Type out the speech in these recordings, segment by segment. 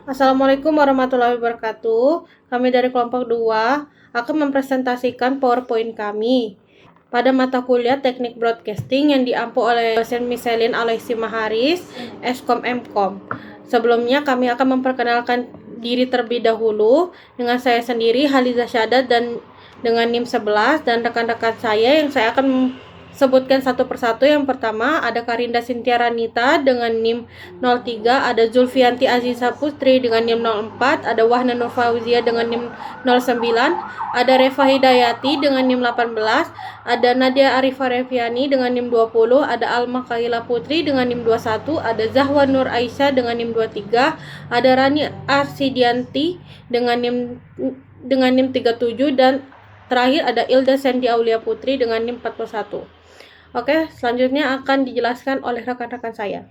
Assalamualaikum warahmatullahi wabarakatuh. Kami dari kelompok 2 akan mempresentasikan PowerPoint kami pada mata kuliah Teknik Broadcasting yang diampu oleh dosen Miselin Aloysi Maharis, Eskom Mkom. Sebelumnya kami akan memperkenalkan diri terlebih dahulu dengan saya sendiri Haliza Syadat dan dengan NIM 11 dan rekan-rekan saya yang saya akan sebutkan satu persatu. Yang pertama ada Karinda Sintia Ranita dengan NIM 03, ada Zulfianti Aziza Putri dengan NIM 04, ada Wahna Nur Fauzia dengan NIM 09, ada Reva Hidayati dengan NIM 18, ada Nadia Arifah Reviani dengan NIM 20, ada Alma Kaila Putri dengan NIM 21, ada Zahwa Nur Aisyah dengan NIM 23, ada Rani Arsidianti dengan NIM 37, dan terakhir ada Ilda Sendi Aulia Putri dengan NIM 41. Oke, selanjutnya akan dijelaskan oleh rekan-rekan saya.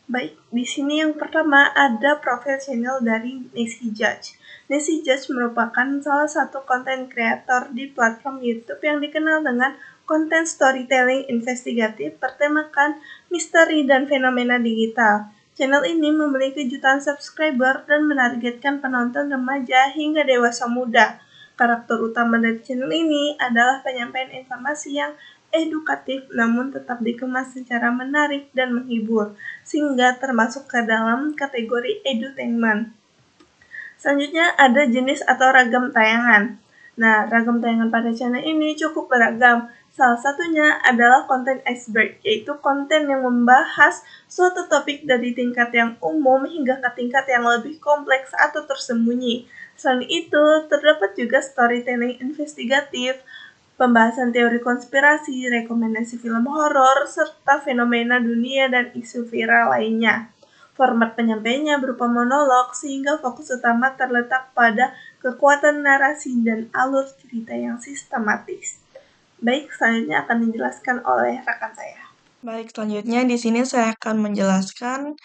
Baik, di sini yang pertama ada profil channel dari Nancy Judge. Nancy Judge merupakan salah satu konten kreator di platform YouTube yang dikenal dengan konten storytelling investigatif bertemakan misteri dan fenomena digital. Channel ini memiliki jutaan subscriber dan menargetkan penonton remaja hingga dewasa muda. Karakter utama dari channel ini adalah penyampaian informasi yang edukatif namun tetap dikemas secara menarik dan menghibur, sehingga termasuk ke dalam kategori edutainment. Selanjutnya ada jenis atau ragam tayangan. Nah, ragam tayangan pada channel ini cukup beragam. Salah satunya adalah konten iceberg, yaitu konten yang membahas suatu topik dari tingkat yang umum hingga ke tingkat yang lebih kompleks atau tersembunyi. Selain itu, terdapat juga storytelling investigatif, pembahasan teori konspirasi, rekomendasi film horor, serta fenomena dunia dan isu viral lainnya. Format penyampaiannya berupa monolog, sehingga fokus utama terletak pada kekuatan narasi dan alur cerita yang sistematis. Baik, selanjutnya akan dijelaskan oleh rekan saya. Baik, selanjutnya di sini saya akan menjelaskan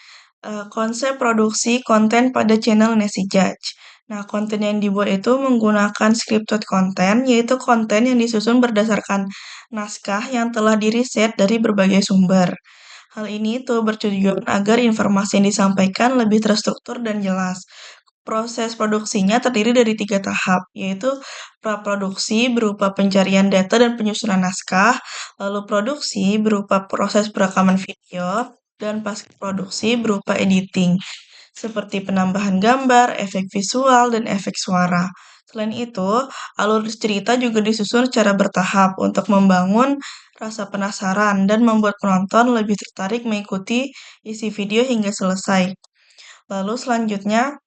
konsep produksi konten pada channel Nancy Judge. Nah, konten yang dibuat itu menggunakan scripted content, yaitu konten yang disusun berdasarkan naskah yang telah diriset dari berbagai sumber. Hal ini tuh bertujuan agar informasi yang disampaikan lebih terstruktur dan jelas. Proses produksinya terdiri dari 3 tahap, yaitu praproduksi berupa pencarian data dan penyusunan naskah, lalu produksi berupa proses perekaman video, dan produksi berupa editing, seperti penambahan gambar, efek visual, dan efek suara. Selain itu, alur cerita juga disusun secara bertahap untuk membangun rasa penasaran dan membuat penonton lebih tertarik mengikuti isi video hingga selesai. Lalu selanjutnya,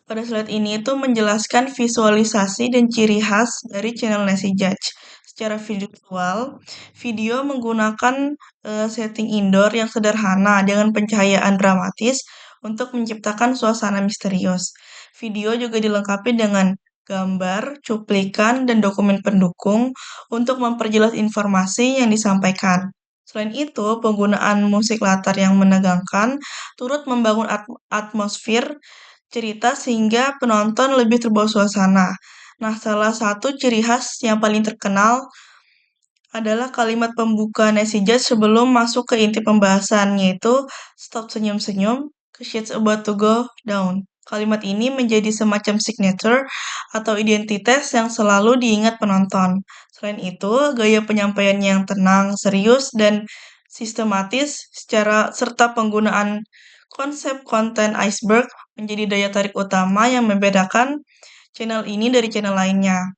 pada slide ini itu menjelaskan visualisasi dan ciri khas dari channel Nancy Judge. Secara visual, video menggunakan setting indoor yang sederhana dengan pencahayaan dramatis untuk menciptakan suasana misterius. Video juga dilengkapi dengan gambar, cuplikan, dan dokumen pendukung untuk memperjelas informasi yang disampaikan. Selain itu, penggunaan musik latar yang menegangkan turut membangun atmosfer cerita sehingga penonton lebih terbawa suasana. Nah, salah satu ciri khas yang paling terkenal adalah kalimat pembuka Nancy Judge sebelum masuk ke inti pembahasan, yaitu "Stop senyum-senyum, 'cause shit's about to go down". Kalimat ini menjadi semacam signature atau identitas yang selalu diingat penonton. Selain itu, gaya penyampaian yang tenang, serius, dan sistematis serta penggunaan konsep konten iceberg menjadi daya tarik utama yang membedakan channel ini dari channel lainnya.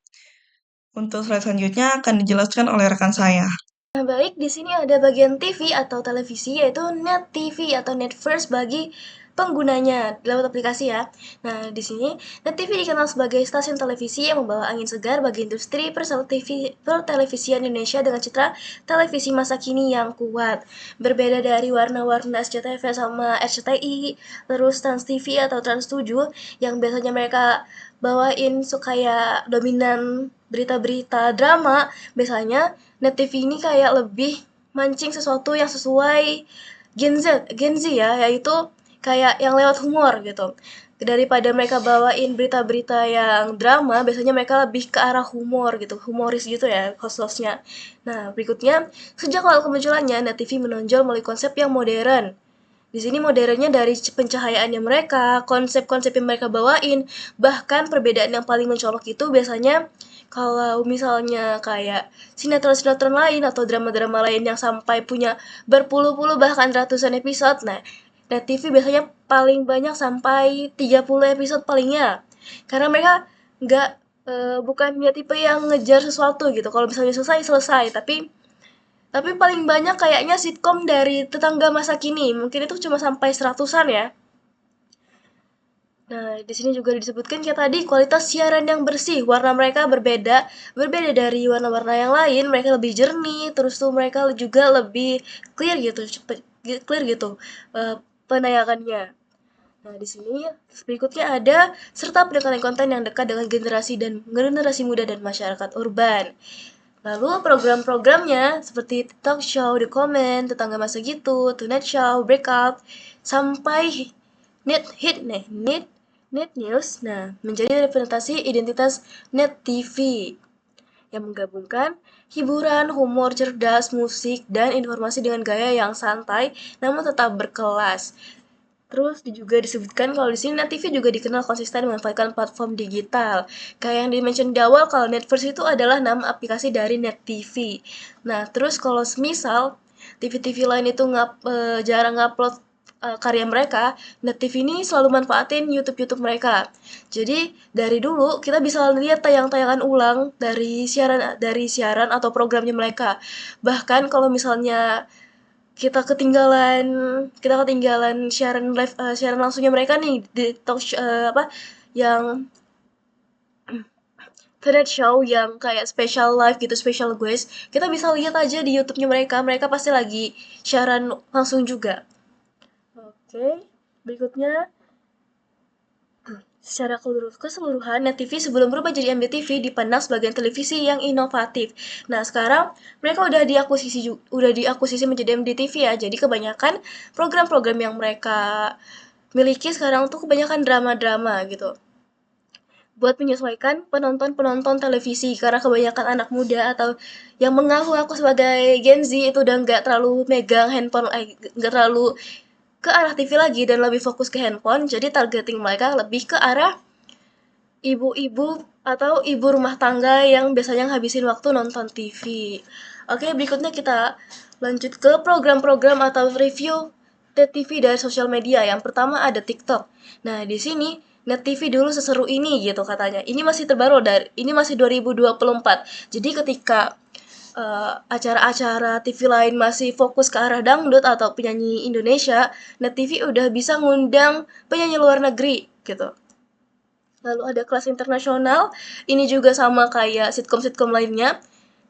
Untuk slide selanjutnya akan dijelaskan oleh rekan saya. Nah, baik, di sini ada bagian TV atau televisi, yaitu Net TV atau Net First bagi penggunanya lewat aplikasi ya. Nah, di sini Net TV dikenal sebagai stasiun televisi yang membawa angin segar bagi industri pertelevisian Indonesia dengan citra televisi masa kini yang kuat. Berbeda dari warna-warna SCTV sama RCTI, terus Trans TV atau Trans 7 yang biasanya mereka bawain kayak dominan berita-berita drama, biasanya Net TV ini kayak lebih mancing sesuatu yang sesuai Gen Z ya, yaitu kayak yang lewat humor gitu. Daripada mereka bawain berita-berita yang drama, biasanya mereka lebih ke arah humor gitu, humoris gitu ya host-hostnya. Nah, berikutnya, sejak awal kemunculannya, Net TV menonjol melalui konsep yang modern. Di sini modernnya dari pencahayaannya mereka, konsep-konsep yang mereka bawain, bahkan perbedaan yang paling mencolok itu biasanya kalau misalnya kayak sinetron-sinetron lain atau drama-drama lain yang sampai punya berpuluh-puluh bahkan ratusan episode. Nah, Net TV biasanya paling banyak sampai 30 episode palingnya. Karena mereka nggak bukan ya tipe yang ngejar sesuatu gitu. Kalau misalnya selesai, tapi paling banyak kayaknya sitkom dari tetangga masa kini. Mungkin itu cuma sampai 100-an ya. Nah, di sini juga disebutkan kayak tadi kualitas siaran yang bersih, warna mereka berbeda dari warna-warna yang lain, mereka lebih jernih, terus tuh mereka juga lebih clear gitu, clear gitu penayangannya. Nah, di sini berikutnya ada serta pendekatan konten yang dekat dengan generasi muda dan masyarakat urban. Lalu program-programnya seperti talk show, The Comment, Tetangga Masa Gitu, Tonight Show, Breakout, sampai Net News, nah menjadi representasi identitas Net TV yang menggabungkan hiburan, humor cerdas, musik, dan informasi dengan gaya yang santai namun tetap berkelas. Terus juga disebutkan kalau di sini Net TV juga dikenal konsisten memanfaatkan platform digital. Kayak yang di-mention di awal kalau Netverse itu adalah nama aplikasi dari Net TV. Nah, terus kalau semisal TV-TV lain itu jarang ngupload karya mereka, Net TV ini selalu manfaatin YouTube mereka. Jadi dari dulu kita bisa lihat tayangan-tayangan ulang dari siaran atau programnya mereka. Bahkan kalau misalnya kita ketinggalan siaran live siaran langsungnya mereka nih di talk show, yang Tonight Show yang kayak special live gitu, special guest, kita bisa lihat aja di YouTube-nya mereka pasti lagi siaran langsung juga. Oke, berikutnya secara keseluruhan, Net TV sebelum berubah jadi MDTV dipandang sebagai televisi yang inovatif. Nah, sekarang mereka udah diakuisisi menjadi MDTV ya. Jadi kebanyakan program-program yang mereka miliki sekarang tuh kebanyakan drama-drama gitu. Buat menyesuaikan penonton televisi, karena kebanyakan anak muda atau yang mengaku aku sebagai Gen Z itu udah nggak terlalu megang handphone, nggak terlalu ke arah TV lagi dan lebih fokus ke handphone, jadi targeting mereka lebih ke arah ibu-ibu atau ibu rumah tangga yang biasanya ngabisin waktu nonton TV. Oke, berikutnya kita lanjut ke program-program atau review Net TV dari sosial media. Yang pertama ada TikTok. Nah, di sini Net TV dulu seseru ini gitu katanya. Ini masih terbaru ini masih 2024. Jadi ketika acara-acara TV lain masih fokus ke arah dangdut atau penyanyi Indonesia, Net TV udah bisa ngundang penyanyi luar negeri gitu. Lalu ada kelas internasional, ini juga sama kayak sitkom-sitkom lainnya.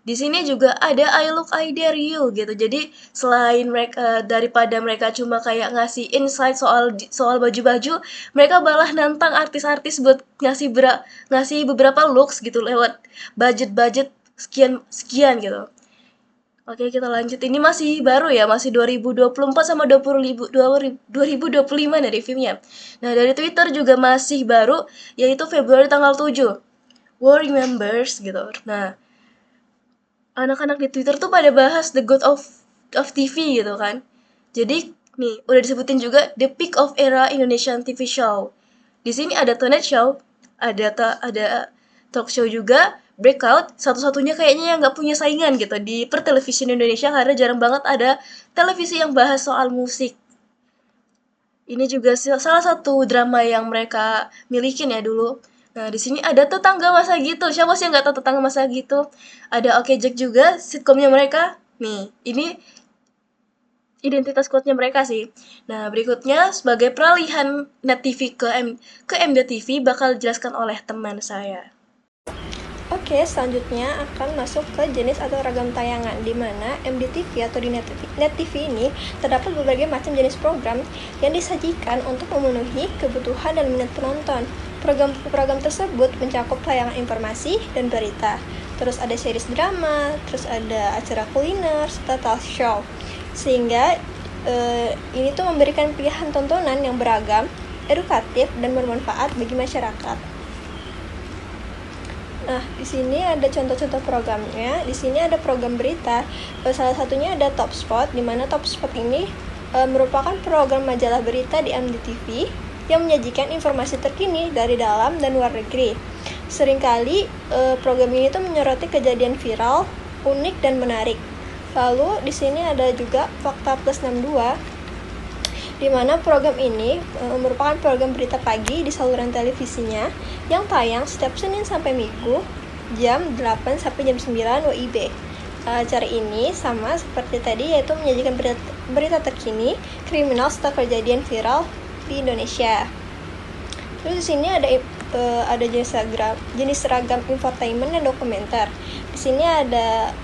Di sini juga ada I Look I Dare You gitu. Jadi selain mereka daripada mereka cuma kayak ngasih insight soal baju-baju, mereka malah nantang artis-artis buat ngasih beberapa looks gitu lewat budget sekian gitu. Oke, kita lanjut. Ini masih baru ya, masih 2024 sama 2025 dari filmnya. Nah, dari Twitter juga masih baru, yaitu Februari tanggal 7. World Remembers gitu. Nah, anak-anak di Twitter tuh pada bahas The God of TV gitu kan. Jadi, nih, udah disebutin juga The Peak of Era Indonesian TV Show. Di sini ada Tonight Show, ada talk show juga, Breakout, satu-satunya kayaknya yang nggak punya saingan gitu di pertelevisian Indonesia karena jarang banget ada televisi yang bahas soal musik. Ini juga salah satu drama yang mereka milikin ya dulu. Nah, di sini ada Tetangga Masa Gitu. Siapa sih yang nggak tahu Tetangga Masa Gitu? Ada Oke Jack juga, sitkomnya mereka. Nih, ini identitas quote-nya mereka sih. Nah, berikutnya sebagai peralihan Net TV ke MDTV bakal dijelaskan oleh teman saya. Oke, selanjutnya akan masuk ke jenis atau ragam tayangan, di mana MDTV atau di Net TV ini terdapat berbagai macam jenis program yang disajikan untuk memenuhi kebutuhan dan minat penonton. Program tersebut mencakup tayangan informasi dan berita. Terus ada series drama, terus ada acara kuliner, serta talk show. Sehingga ini tuh memberikan pilihan tontonan yang beragam, edukatif, dan bermanfaat bagi masyarakat. Nah, di sini ada contoh-contoh programnya. Di sini ada program berita. Salah satunya ada Top Spot, di mana Top Spot ini merupakan program majalah berita di MDTV yang menyajikan informasi terkini dari dalam dan luar negeri. Seringkali program ini tuh menyoroti kejadian viral, unik dan menarik. Lalu di sini ada juga Fakta Plus 62, di mana program ini merupakan program berita pagi di saluran televisinya yang tayang setiap Senin sampai Minggu jam 8 sampai jam 9 WIB. Acara ini sama seperti tadi, yaitu menyajikan berita terkini, kriminal serta kejadian viral di Indonesia. Terus di sini ada jenis ragam infotainment dan dokumenter. Di sini ada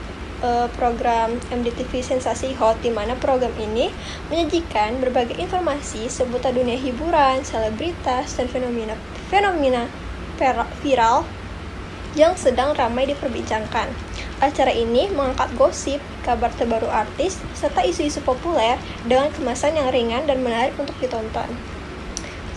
program MDTV Sensasi Hot, di mana program ini menyajikan berbagai informasi seputar dunia hiburan, selebritas, dan fenomena viral yang sedang ramai diperbincangkan. Acara ini mengangkat gosip, kabar terbaru artis, serta isu-isu populer dengan kemasan yang ringan dan menarik untuk ditonton.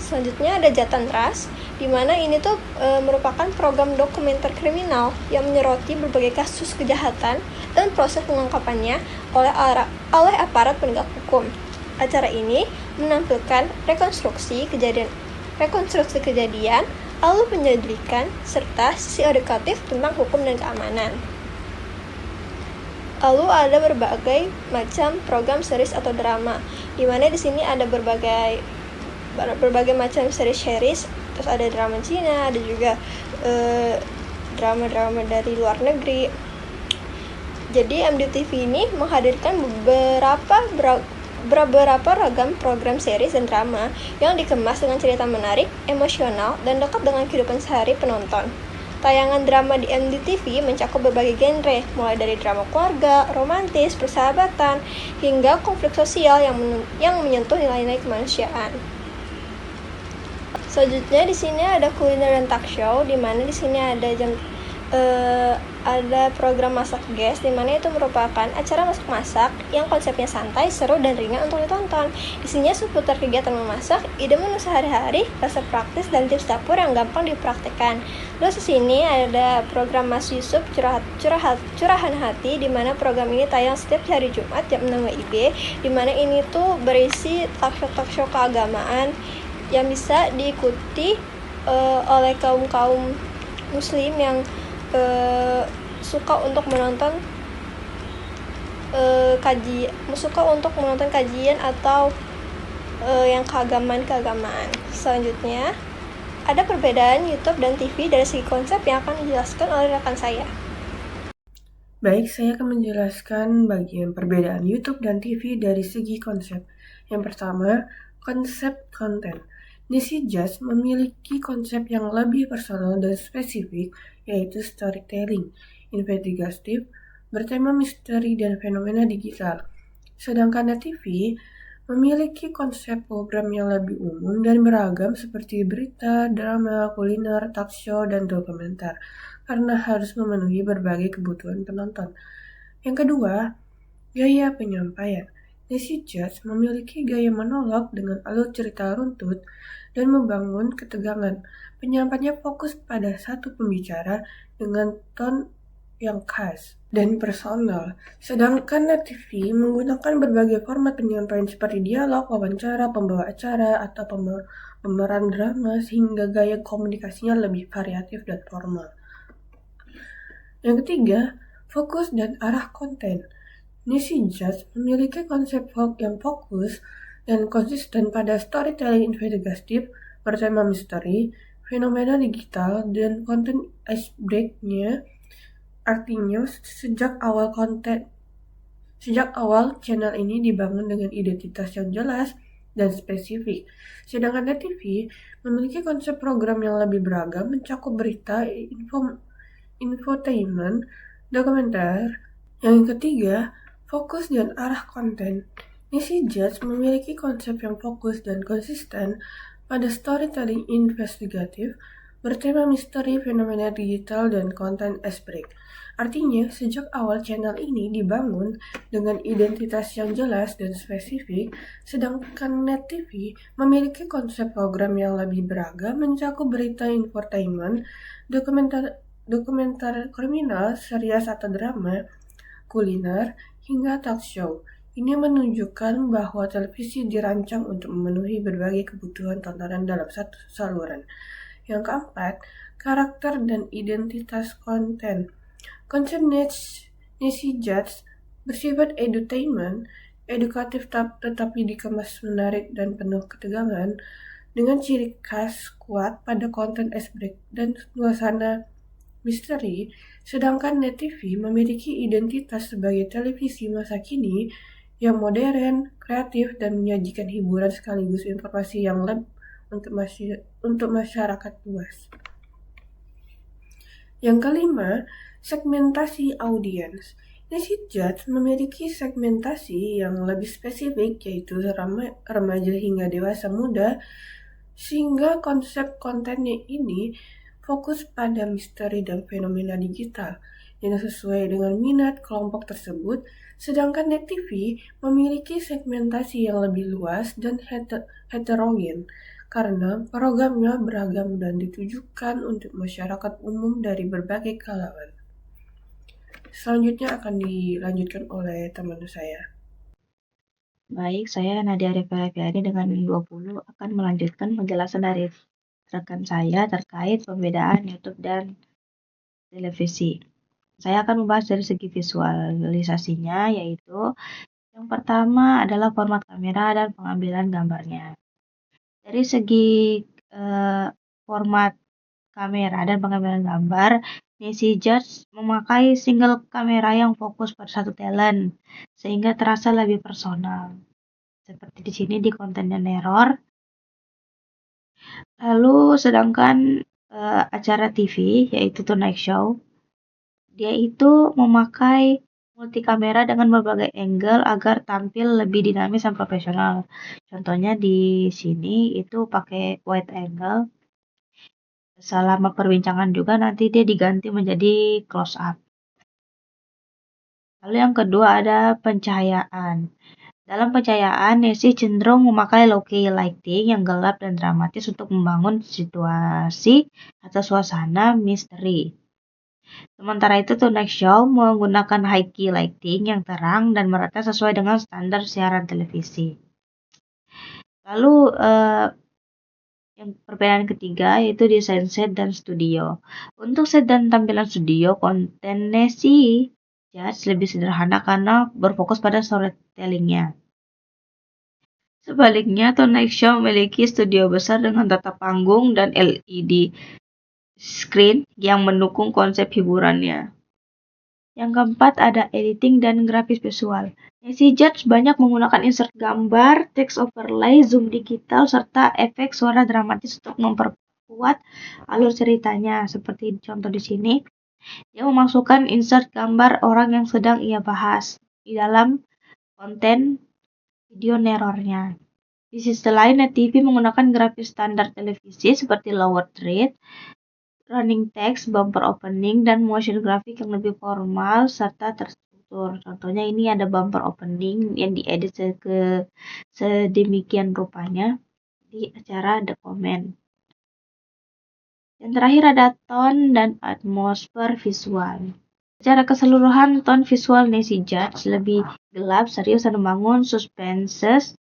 Selanjutnya ada Jatan Ras, di mana ini tuh merupakan program dokumenter kriminal yang menyoroti berbagai kasus kejahatan dan proses pengungkapannya oleh aparat penegak hukum. Acara ini menampilkan rekonstruksi kejadian, lalu penyelidikan, serta sisi edukatif tentang hukum dan keamanan. Lalu ada berbagai macam program series atau drama, di mana di sini ada berbagai macam series, terus ada drama Cina, ada juga drama-drama dari luar negeri. Jadi MDTV ini menghadirkan beberapa ragam program series dan drama yang dikemas dengan cerita menarik, emosional, dan dekat dengan kehidupan sehari penonton. Tayangan drama di MDTV mencakup berbagai genre, mulai dari drama keluarga, romantis, persahabatan, hingga konflik sosial yang menyentuh nilai-nilai kemanusiaan. Selanjutnya di sini ada kuliner dan talk show, di mana di sini ada program masak guest, di mana itu merupakan acara masak-masak yang konsepnya santai, seru dan ringan untuk ditonton. Isinya seputar kegiatan memasak, ide menu sehari-hari, resep praktis dan tips dapur yang gampang dipraktikkan. Terus di sini ada program Mas Yusuf Curahan Hati, di mana program ini tayang setiap hari Jumat jam 6 WIB, di mana ini tuh berisi talk show keagamaan yang bisa diikuti oleh kaum muslim yang suka untuk menonton kajian atau yang keagamaan. Selanjutnya ada perbedaan YouTube dan TV dari segi konsep yang akan dijelaskan oleh rekan saya. Baik, saya akan menjelaskan bagian perbedaan YouTube dan TV dari segi konsep. Yang pertama, konsep konten. Nesi Judge memiliki konsep yang lebih personal dan spesifik, yaitu storytelling, investigatif, bertema misteri dan fenomena digital. Sedangkan Net TV memiliki konsep program yang lebih umum dan beragam seperti berita, drama, kuliner, talk show, dan dokumenter, karena harus memenuhi berbagai kebutuhan penonton. Yang kedua, gaya penyampaian. Nesi Judge memiliki gaya monolog dengan alur cerita runtut dan membangun ketegangan. Penyampaiannya fokus pada satu pembicara dengan ton yang khas dan personal. Sedangkan Net TV menggunakan berbagai format penyampaian seperti dialog, wawancara, pembawa acara, atau pemeran drama, sehingga gaya komunikasinya lebih variatif dan formal. Yang ketiga, fokus dan arah konten. Nesi Judge memiliki konsep yang fokus dan konsisten pada storytelling investigatif, bertema misteri, fenomena digital, dan konten icebreaker-nya. Artinya, sejak awal channel ini dibangun dengan identitas yang jelas dan spesifik. Sedangkan Net TV memiliki konsep program yang lebih beragam, mencakup berita, infotainment, dokumenter. Yang ketiga, fokus dan arah konten. Nesi Judge memiliki konsep yang fokus dan konsisten pada storytelling investigatif, bertema misteri, fenomena digital, dan konten icebreaker. Artinya, sejak awal channel ini dibangun dengan identitas yang jelas dan spesifik, sedangkan Net TV memiliki konsep program yang lebih beragam, mencakup berita, infotainment, dokumenter kriminal, series atau drama, kuliner, hingga talk show. Ini menunjukkan bahwa televisi dirancang untuk memenuhi berbagai kebutuhan tontonan dalam satu saluran. Yang keempat, karakter dan identitas konten. Konsep NesiJudge bersifat edutainment, edukatif tetapi dikemas menarik dan penuh ketegangan, dengan ciri khas kuat pada konten icebreaker dan suasana misteri, sedangkan Net TV memiliki identitas sebagai televisi masa kini yang modern, kreatif, dan menyajikan hiburan sekaligus informasi yang untuk masyarakat luas. Yang kelima, segmentasi audiens. NesiJudge memiliki segmentasi yang lebih spesifik, yaitu remaja hingga dewasa muda, sehingga konsep kontennya ini fokus pada misteri dan fenomena digital yang sesuai dengan minat kelompok tersebut, sedangkan Net TV memiliki segmentasi yang lebih luas dan heterogen karena programnya beragam dan ditujukan untuk masyarakat umum dari berbagai kalangan. Selanjutnya akan dilanjutkan oleh teman saya. Baik, saya Nadia Reviani dengan 20 akan melanjutkan penjelasan dari rekan saya terkait pembedaan YouTube dan televisi. Saya akan membahas dari segi visualisasinya, yaitu yang pertama adalah format kamera dan pengambilan gambarnya. Dari segi format kamera dan pengambilan gambar, NesiJudge memakai single kamera yang fokus pada satu talent, sehingga terasa lebih personal. Seperti di sini di kontennya Neror. Lalu sedangkan acara TV, yaitu Tonight Show, dia itu memakai multi kamera dengan berbagai angle agar tampil lebih dinamis dan profesional. Contohnya di sini itu pakai wide angle. Selama perbincangan juga nanti dia diganti menjadi close up. Lalu yang kedua ada pencahayaan. Dalam pencahayaan, Nesi cenderung memakai low-key lighting yang gelap dan dramatis untuk membangun situasi atau suasana misteri. Sementara itu, Tonight Show menggunakan high-key lighting yang terang dan merata sesuai dengan standar siaran televisi. Lalu, yang perbedaan ketiga yaitu desain set dan studio. Untuk set dan tampilan studio, konten NesiJudge lebih sederhana karena berfokus pada storytellingnya. Sebaliknya, Tonight Show memiliki studio besar dengan tata panggung dan LED screen yang mendukung konsep hiburannya. Yang keempat ada editing dan grafis visual. NesiJudge banyak menggunakan insert gambar, text overlay, zoom digital, serta efek suara dramatis untuk memperkuat alur ceritanya. Seperti contoh di sini, dia memasukkan insert gambar orang yang sedang ia bahas di dalam konten video nerornya. Di sisi lain, Net TV menggunakan grafis standar televisi seperti lower thread, running text, bumper opening, dan motion graphic yang lebih formal serta terstruktur. Contohnya ini ada bumper opening yang diedit sedemikian rupanya di acara The Comment. Yang terakhir ada tone dan atmosfer visual. Secara keseluruhan, tone visual NesiJudge lebih gelap, serius, dan membangun suspense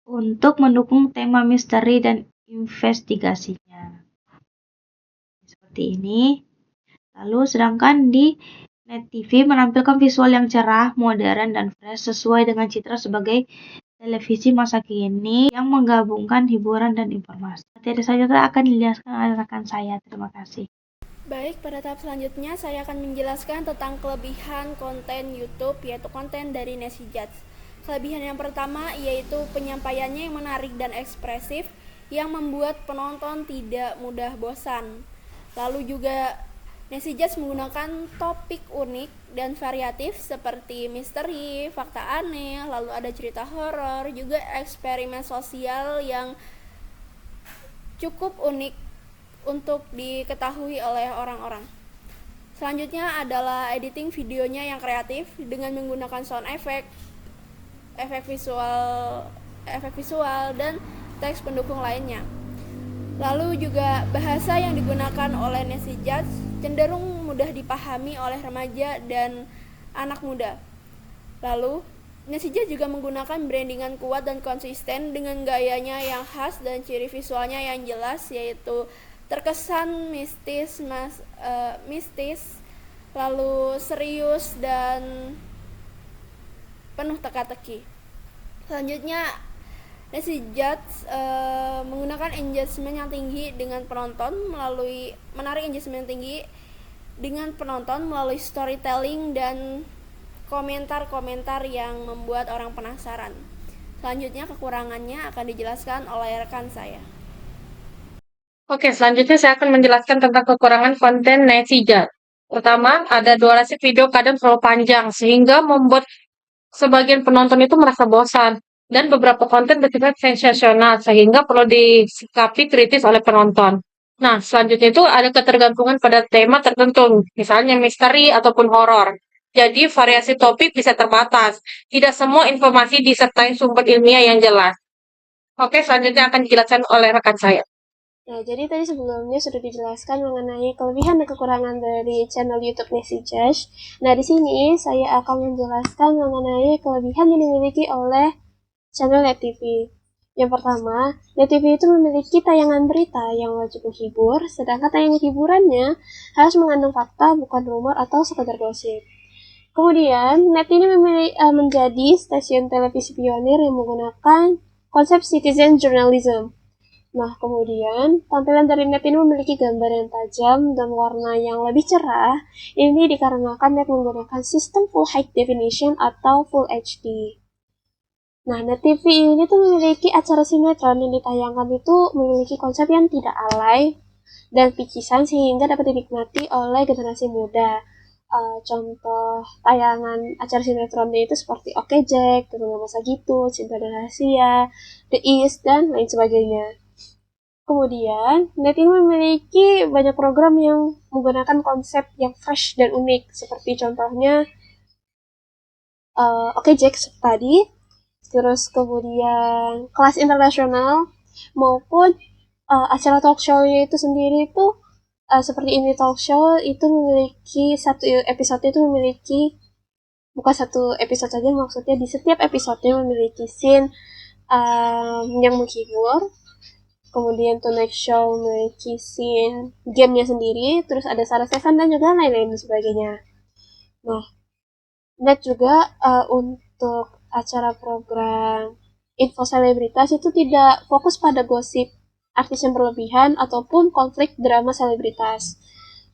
untuk mendukung tema misteri dan investigasinya. Seperti ini. Lalu sedangkan di Net TV menampilkan visual yang cerah, modern, dan fresh sesuai dengan citra sebagai televisi masa kini yang menggabungkan hiburan dan informasi. Materi selanjutnya akan dijelaskan oleh rekan saya. Terima kasih. Baik, pada tahap selanjutnya saya akan menjelaskan tentang kelebihan konten YouTube, yaitu konten dari NesiJudge. Kelebihan yang pertama yaitu penyampaiannya yang menarik dan ekspresif yang membuat penonton tidak mudah bosan. Lalu juga NesiJudge menggunakan topik unik dan variatif seperti misteri, fakta aneh, lalu ada cerita horor, juga eksperimen sosial yang cukup unik untuk diketahui oleh orang-orang. Selanjutnya adalah editing videonya yang kreatif dengan menggunakan sound effect, efek visual dan teks pendukung lainnya. Lalu juga bahasa yang digunakan oleh NesiJudge cenderung mudah dipahami oleh remaja dan anak muda. Lalu NetCJudge juga menggunakan brandingan kuat dan konsisten dengan gayanya yang khas dan ciri visualnya yang jelas, yaitu terkesan mistis, lalu serius dan penuh teka-teki. Selanjutnya, NetCJudge menggunakan engagement yang tinggi dengan penonton melalui storytelling dan komentar-komentar yang membuat orang penasaran. Selanjutnya, kekurangannya akan dijelaskan oleh rekan saya. Oke, selanjutnya saya akan menjelaskan tentang kekurangan konten NetCJudge. Pertama, ada durasi video kadang terlalu panjang sehingga membuat sebagian penonton itu merasa bosan, dan beberapa konten bersifat sensasional sehingga perlu disikapi kritis oleh penonton. Nah, selanjutnya itu ada ketergantungan pada tema tertentu, misalnya misteri ataupun horor. Jadi, variasi topik bisa terbatas. Tidak semua informasi disertai sumber ilmiah yang jelas. Oke, selanjutnya akan dijelaskan oleh rekan saya. Nah, jadi tadi sebelumnya sudah dijelaskan mengenai kelebihan dan kekurangan dari channel YouTube NetCJudge. Nah, di sini saya akan menjelaskan mengenai kelebihan yang dimiliki oleh channel NetTV. Yang pertama, NetTV itu memiliki tayangan berita yang wajib menghibur, sedangkan tayangan hiburannya harus mengandung fakta, bukan rumor atau sekedar gosip. Kemudian, Net ini menjadi stasiun televisi pionir yang menggunakan konsep citizen journalism. Nah, kemudian tampilan dari Net ini memiliki gambar yang tajam dan warna yang lebih cerah. Ini dikarenakan Net menggunakan sistem full high definition atau full HD. Nah, Net TV ini tuh memiliki acara sinetron yang ditayangkan itu memiliki konsep yang tidak alay dan picisan sehingga dapat dinikmati oleh generasi muda. Contoh tayangan acara sinetronnya itu seperti Oke Jack, Tunggu Masa Gitu, Cinta dan Rahasia, The East, dan lain sebagainya. Kemudian, Net ini memiliki banyak program yang menggunakan konsep yang fresh dan unik, seperti contohnya Oke Jack tadi, terus kemudian Kelas Internasional, maupun acara talk show-nya itu sendiri itu seperti ini talk show itu memiliki satu episode itu memiliki bukan satu episode saja, maksudnya di setiap episodenya memiliki scene yang menghibur. Kemudian Tonight Show memiliki scene gamenya sendiri, terus ada Sarah Stefan dan juga lain-lain sebagainya. Nah, Net juga untuk acara program info selebritas itu tidak fokus pada gosip artis yang berlebihan ataupun konflik drama selebritas.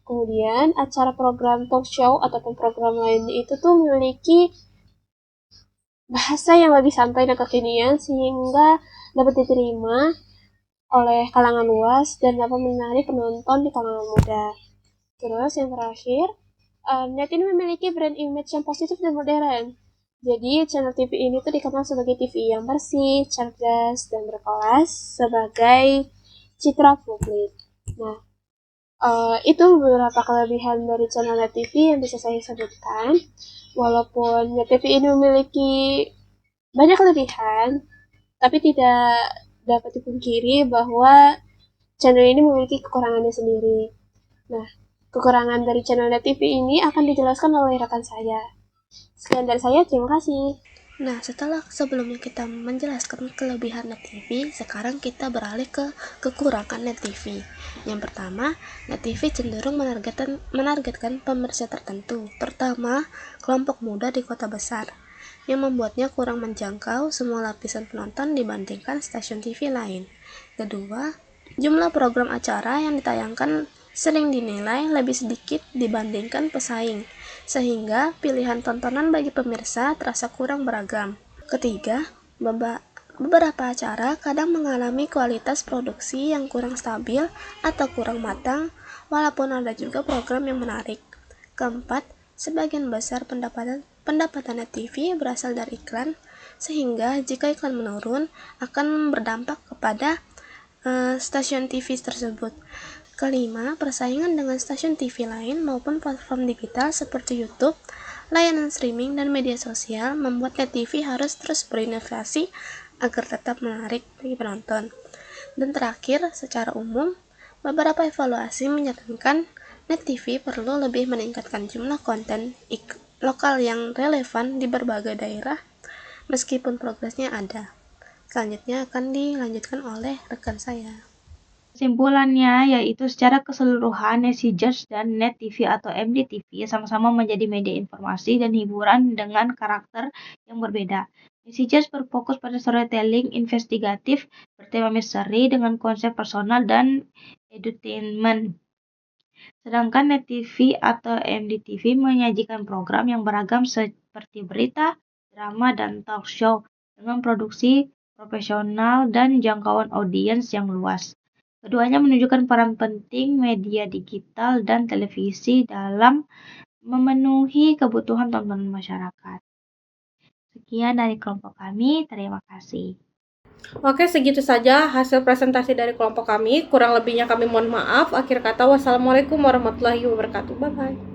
Kemudian acara program talk show ataupun program lainnya itu tuh memiliki bahasa yang lebih santai dan kekinian sehingga dapat diterima oleh kalangan luas dan dapat menarik penonton di kalangan muda. Terus yang terakhir, Net ini memiliki brand image yang positif dan modern. Jadi channel TV ini tuh dikenal sebagai TV yang bersih, cerdas, dan berkelas sebagai citra publik. Nah, itu beberapa kelebihan dari channel Net TV yang bisa saya sebutkan. Walaupun Net TV ini memiliki banyak kelebihan, tapi tidak dapat dipungkiri bahwa channel ini memiliki kekurangannya sendiri. Nah, kekurangan dari channel Net TV ini akan dijelaskan oleh rekan saya. Sekian dari saya, terima kasih. Nah, sebelumnya kita menjelaskan kelebihan Net TV, sekarang kita beralih ke kekurangan Net TV. Yang pertama, Net TV cenderung menargetkan pemirsa tertentu. Pertama, kelompok muda di kota besar, yang membuatnya kurang menjangkau semua lapisan penonton dibandingkan stasiun TV lain. Kedua, jumlah program acara yang ditayangkan sering dinilai lebih sedikit dibandingkan pesaing, sehingga pilihan tontonan bagi pemirsa terasa kurang beragam. Ketiga, beberapa acara kadang mengalami kualitas produksi yang kurang stabil atau kurang matang, walaupun ada juga program yang menarik. Keempat, sebagian besar pendapatan Net TV berasal dari iklan, sehingga jika iklan menurun akan berdampak kepada stasiun TV tersebut. Kelima, persaingan dengan stasiun TV lain maupun platform digital seperti YouTube, layanan streaming, dan media sosial membuat Net TV harus terus berinovasi agar tetap menarik bagi penonton. Dan terakhir, secara umum, beberapa evaluasi menyatakan Net TV perlu lebih meningkatkan jumlah konten lokal yang relevan di berbagai daerah meskipun progresnya ada. Selanjutnya akan dilanjutkan oleh rekan saya. Kesimpulannya yaitu secara keseluruhan NetCJudge dan Net TV atau MDTV sama-sama menjadi media informasi dan hiburan dengan karakter yang berbeda. NetCJudge berfokus pada storytelling investigatif bertema misteri dengan konsep personal dan edutainment. Sedangkan Net TV atau MDTV menyajikan program yang beragam seperti berita, drama, dan talk show dengan produksi profesional dan jangkauan audiens yang luas. Keduanya menunjukkan peran penting media digital dan televisi dalam memenuhi kebutuhan tontonan masyarakat. Sekian dari kelompok kami, terima kasih. Oke, segitu saja hasil presentasi dari kelompok kami. Kurang lebihnya kami mohon maaf. Akhir kata, wassalamualaikum warahmatullahi wabarakatuh. Bye-bye.